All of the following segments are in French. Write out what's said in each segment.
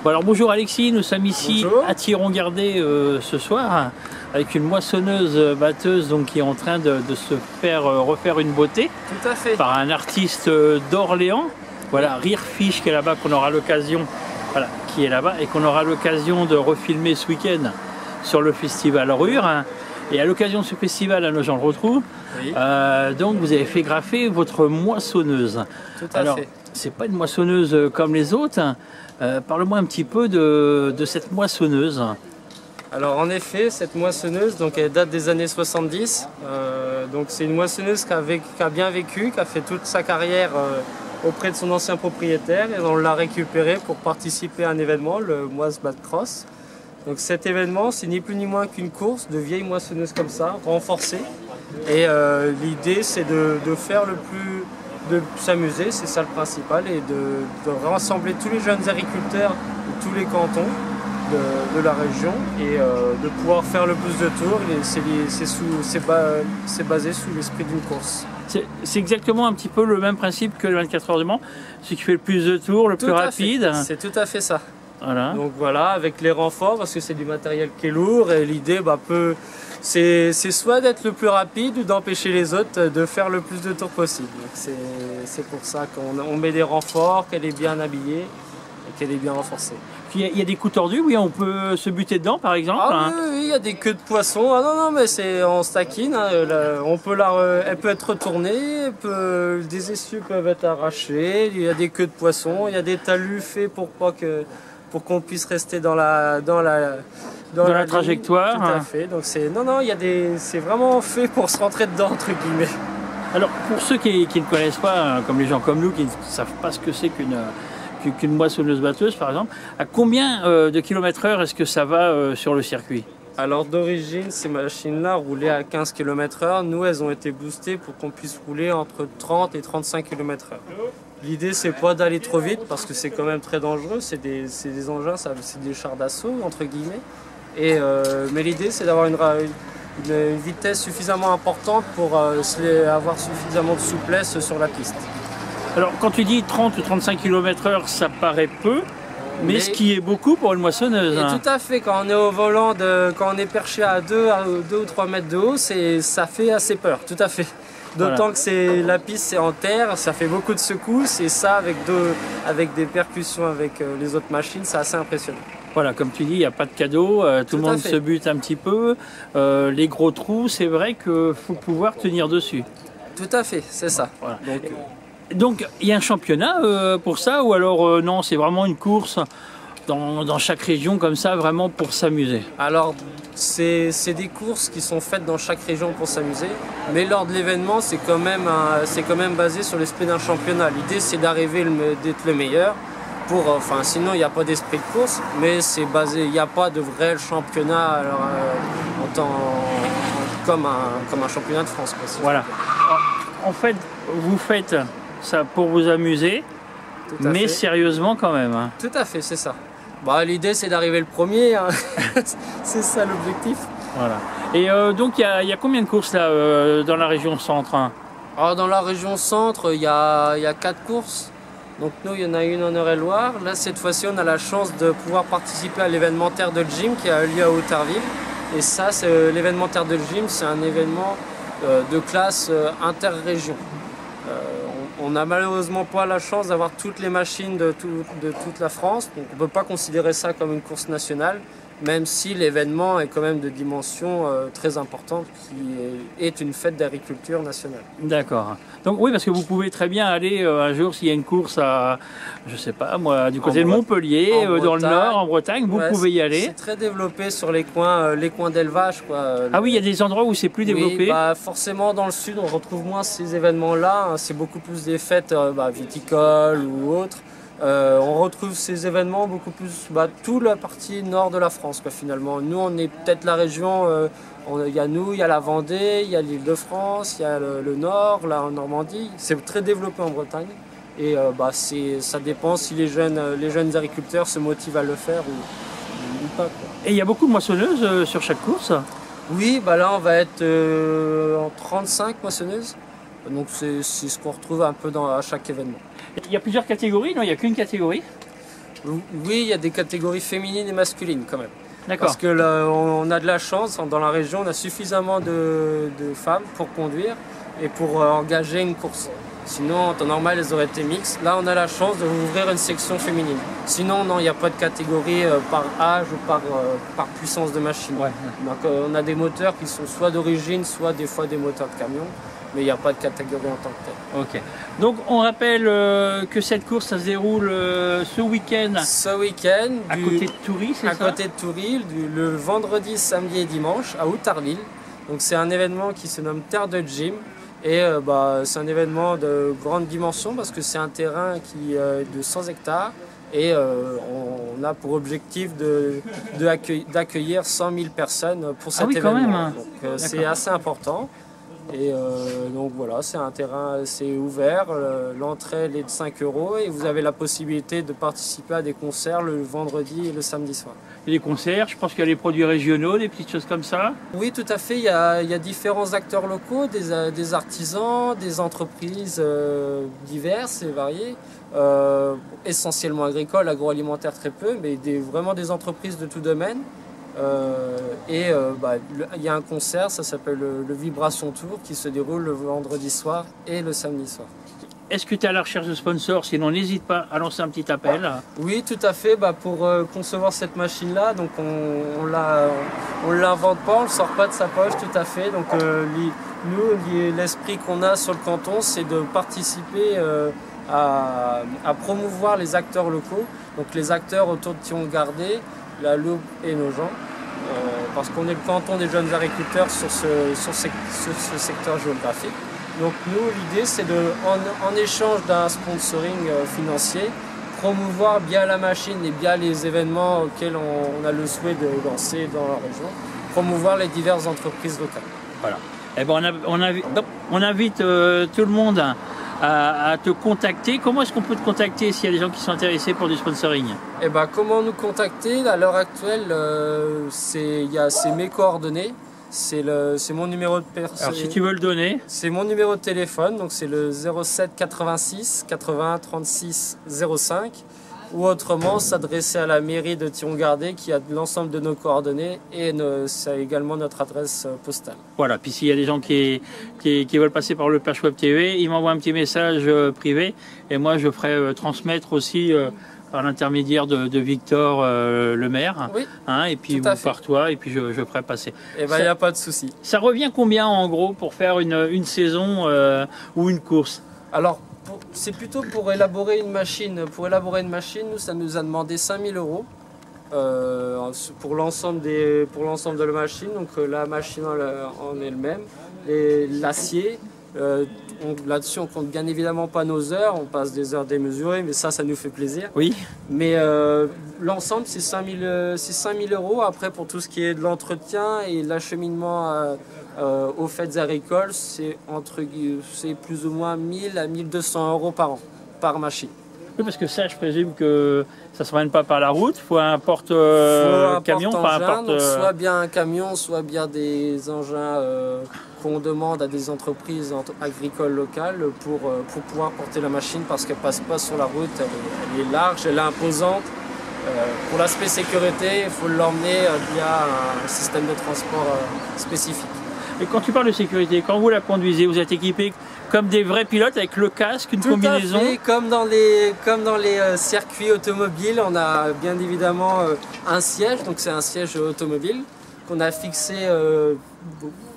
Bon, alors bonjour Alexis, nous sommes ici Bonjour. à Thiron-Gardé ce soir avec une moissonneuse batteuse donc, qui est en train de se faire refaire une beauté Tout à fait. par un artiste d'Orléans. Voilà, Rire Fiche qui est là-bas, qu'on aura l'occasion, voilà, qui est là-bas et qu'on aura l'occasion de refilmer ce week-end sur le festival Rure. Et à l'occasion de ce festival, à nos gens le retrouvent. Oui. Donc vous avez fait graffer votre moissonneuse. Tout à Alors, fait. c'est pas une moissonneuse comme les autres. Parle-moi un petit peu de cette moissonneuse. Alors en effet, cette moissonneuse, donc elle date des années 70. Donc c'est une moissonneuse qui a bien vécu, qui a fait toute sa carrière auprès de son ancien propriétaire, et on l'a récupérée pour participer à un événement, le Moise Bad Cross. Donc cet événement, c'est ni plus ni moins qu'une course de vieilles moissonneuses comme ça, renforcées. Et l'idée, c'est de faire de s'amuser, c'est ça le principal, et de rassembler tous les jeunes agriculteurs de tous les cantons de la région et de pouvoir faire le plus de tours. C'est basé sous l'esprit d'une course. C'est exactement un petit peu le même principe que le 24 heures du Mans, celui qui fait le plus de tours, le plus rapide. C'est tout à fait ça. Voilà. Donc voilà, avec les renforts, parce que c'est du matériel qui est lourd, et l'idée c'est soit d'être le plus rapide ou d'empêcher les autres de faire le plus de tours possible. C'est pour ça qu'on met des renforts, qu'elle est bien habillée et qu'elle est bien renforcée. Puis il y a des coups tordus, oui, on peut se buter dedans par exemple. Ah oui, il y a des queues de poisson. Ah non, mais on se taquine. Hein. Elle peut être retournée, des essieux peuvent être arrachés, il y a des queues de poisson, il y a des talus faits pour qu'on puisse rester dans la trajectoire. Tout à fait. Donc c'est vraiment fait pour se rentrer dedans entre guillemets. Alors pour ceux qui ne connaissent pas, comme les gens comme nous, qui ne savent pas ce que c'est qu'une moissonneuse batteuse par exemple, à combien de km/h est-ce que ça va sur le circuit? Alors d'origine, ces machines-là roulaient à 15 km/h. Nous, elles ont été boostées pour qu'on puisse rouler entre 30 et 35 km/h. L'idée, c'est pas d'aller trop vite parce que c'est quand même très dangereux. C'est des engins, c'est des chars d'assaut entre guillemets. Mais l'idée, c'est d'avoir une vitesse suffisamment importante pour avoir suffisamment de souplesse sur la piste. Alors quand tu dis 30 ou 35 km/h, ça paraît peu, mais ce qui est beaucoup pour une moissonneuse. Tout à fait, quand on est au volant, quand on est perché à 2 ou 3 mètres de haut, ça fait assez peur, tout à fait. D'autant que la piste c'est en terre, ça fait beaucoup de secousses, et ça avec des percussions avec les autres machines, c'est assez impressionnant. Voilà, comme tu dis, il n'y a pas de cadeau, tout le monde se bute un petit peu. Les gros trous, c'est vrai qu'il faut pouvoir tenir dessus. Tout à fait, c'est ça. Voilà. Donc il y a un championnat pour ça, ou alors non, c'est vraiment une course dans chaque région comme ça, vraiment pour s'amuser? Alors c'est des courses qui sont faites dans chaque région pour s'amuser, mais lors de l'événement c'est quand même basé sur l'esprit d'un championnat. L'idée c'est d'être le meilleur, sinon il n'y a pas d'esprit de course, mais c'est basé, il n'y a pas de vrai championnat comme un championnat de France. Voilà. En fait, vous faites ça pour vous amuser, mais sérieusement quand même. Tout à fait, c'est ça. L'idée c'est d'arriver le premier, hein. C'est ça l'objectif. Voilà. Et donc il y a combien de courses là dans la région centre? Alors dans la région centre, il y a 4 courses. Donc nous, il y en a une en Eure-et-Loire. Là, cette fois-ci, on a la chance de pouvoir participer à l'événementaire de Gym qui a lieu à Hauterville. Et ça, l'événementaire de Gym, c'est un événement de classe interrégion. On n'a malheureusement pas la chance d'avoir toutes les machines de toute la France, donc on ne peut pas considérer ça comme une course nationale, même si l'événement est quand même de dimension très importante, qui est une fête d'agriculture nationale. D'accord. Donc oui, parce que vous pouvez très bien aller un jour, s'il y a une course à, je sais pas moi, du côté de Montpellier, dans le Nord, en Bretagne, vous pouvez y aller. C'est très développé sur les coins d'élevage, quoi. Ah oui, il y a des endroits où c'est plus développé. Oui, forcément dans le sud, on retrouve moins ces événements-là. Hein. C'est beaucoup plus des fêtes viticoles ou autres. On retrouve ces événements beaucoup plus toute la partie nord de la France, quoi, finalement. Nous, on est peut-être la région, il y a la Vendée, il y a l'Île-de-France, il y a le Nord, là en Normandie. C'est très développé en Bretagne. Et ça dépend si les jeunes agriculteurs se motivent à le faire ou pas, quoi. Et il y a beaucoup de moissonneuses sur chaque course? Oui, là on va être en 35 moissonneuses. Donc c'est ce qu'on retrouve un peu à chaque événement. Il y a plusieurs catégories, non? Il n'y a qu'une catégorie? Oui, il y a des catégories féminines et masculines quand même. D'accord. Parce que là, on a de la chance, dans la région, on a suffisamment de femmes pour conduire et pour engager une course. Sinon, en temps normal, elles auraient été mixtes. Là, on a la chance d'ouvrir une section féminine. Sinon, non, il n'y a pas de catégorie par âge ou par puissance de machine. Ouais. Donc, on a des moteurs qui sont soit d'origine, soit des fois des moteurs de camion. Mais il n'y a pas de catégorie en tant que telle. Ok. Donc on rappelle que cette course, ça se déroule ce week-end. Ce week-end, à côté de Toury, c'est ça? À côté de Toury, le vendredi, samedi et dimanche, à Outarville. Donc c'est un événement qui se nomme Terre de Gym. Et c'est un événement de grande dimension parce que c'est un terrain qui est de 100 hectares. Et on a pour objectif d'accueillir 100 000 personnes pour cet événement. Quand même. Donc c'est assez important. Et donc voilà, c'est un terrain assez ouvert, l'entrée elle est de 5 € et vous avez la possibilité de participer à des concerts le vendredi et le samedi soir. Et les concerts, je pense qu'il y a les produits régionaux, des petites choses comme ça? Oui, tout à fait, il y a différents acteurs locaux, des artisans, des entreprises diverses et variées, essentiellement agricoles, agroalimentaires très peu, mais vraiment des entreprises de tout domaine. Il y a un concert, ça s'appelle le Vibration Tour, qui se déroule le vendredi soir et le samedi soir. Est-ce que tu es à la recherche de sponsors? Sinon, n'hésite pas à lancer un petit appel. Oui, tout à fait. Pour concevoir cette machine-là, donc on l'invente pas, on le sort pas de sa poche, tout à fait. Donc nous, l'esprit qu'on a sur le canton, c'est de participer à promouvoir les acteurs locaux, donc les acteurs autour de Thion-Gardé, la Loupe et nos gens, parce qu'on est le canton des jeunes agriculteurs sur ce secteur géographique. Donc nous, l'idée, c'est en échange d'un sponsoring financier, promouvoir bien la machine et bien les événements auxquels on a le souhait de lancer dans la région, promouvoir les diverses entreprises locales. Voilà. Eh ben, on invite tout le monde à te contacter. Comment est-ce qu'on peut te contacter s'il y a des gens qui sont intéressés pour du sponsoring? Eh ben, comment nous contacter? À l'heure actuelle, c'est mes coordonnées. C'est mon numéro de personne. Alors si tu veux le donner. C'est mon numéro de téléphone, donc c'est le 07 86 80 36 05. Ou autrement s'adresser à la mairie de Thion-Gardé qui a l'ensemble de nos coordonnées et c'est également notre adresse postale. Voilà, puis s'il y a des gens qui veulent passer par le Perche Web TV, ils m'envoient un petit message privé et moi je ferai transmettre aussi par l'intermédiaire de Victor le maire, oui, et puis par toi, et puis je ferai passer. Et il n'y a pas de souci. Ça revient combien en gros pour faire une saison ou une course? Alors, c'est plutôt pour élaborer une machine. Pour élaborer une machine, nous, ça nous a demandé 5 000 € pour l'ensemble de la machine. Donc la machine en elle-même, l'acier. Là-dessus, on compte bien évidemment pas nos heures. On passe des heures démesurées, mais ça nous fait plaisir. Oui. Mais l'ensemble, c'est 5 000 €. Après, pour tout ce qui est de l'entretien et l'acheminement aux fêtes agricoles, c'est plus ou moins 1 000 à 1 200 € par an, par machine. Oui, parce que ça, je présume que ça ne se ramène pas par la route, il faut un porte-camion. Soit bien un camion, soit bien des engins qu'on demande à des entreprises agricoles locales pour pouvoir porter la machine, parce qu'elle ne passe pas sur la route, elle est large, elle est imposante. Pour l'aspect sécurité, il faut l'emmener via un système de transport spécifique. Et quand tu parles de sécurité, quand vous la conduisez, vous êtes équipé comme des vrais pilotes avec le casque, une combinaison? Tout à fait, comme dans les circuits automobiles, on a bien évidemment un siège, donc c'est un siège automobile qu'on a fixé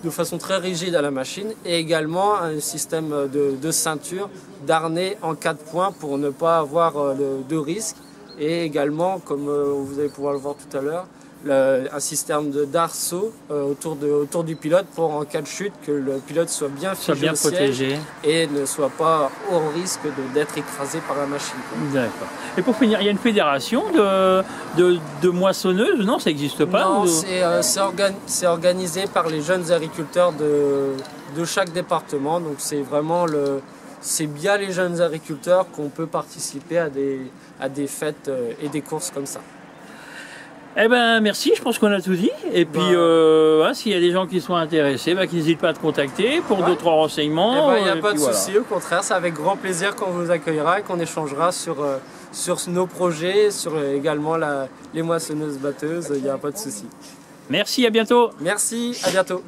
de façon très rigide à la machine, et également un système de ceinture, d'harnais en 4 points pour ne pas avoir de risque, et également, comme vous allez pouvoir le voir tout à l'heure, un système d'arceau autour du pilote pour, en cas de chute, que le pilote soit bien figé au protégé et ne soit pas au risque d'être écrasé par la machine. D'accord. Et pour finir, il y a une fédération de moissonneuses? Non, ça n'existe pas? Non, c'est organisé par les jeunes agriculteurs de chaque département. Donc c'est vraiment c'est bien les jeunes agriculteurs qu'on peut participer à des fêtes et des courses comme ça. Eh ben merci, je pense qu'on a tout dit. Et puis s'il y a des gens qui sont intéressés, qu'ils n'hésitent pas à te contacter pour d'autres renseignements. Il n'y a pas de souci, au contraire, c'est avec grand plaisir qu'on vous accueillera et qu'on échangera sur sur nos projets, sur également les moissonneuses-batteuses, il n'y a pas de souci. Merci, à bientôt. Merci, à bientôt.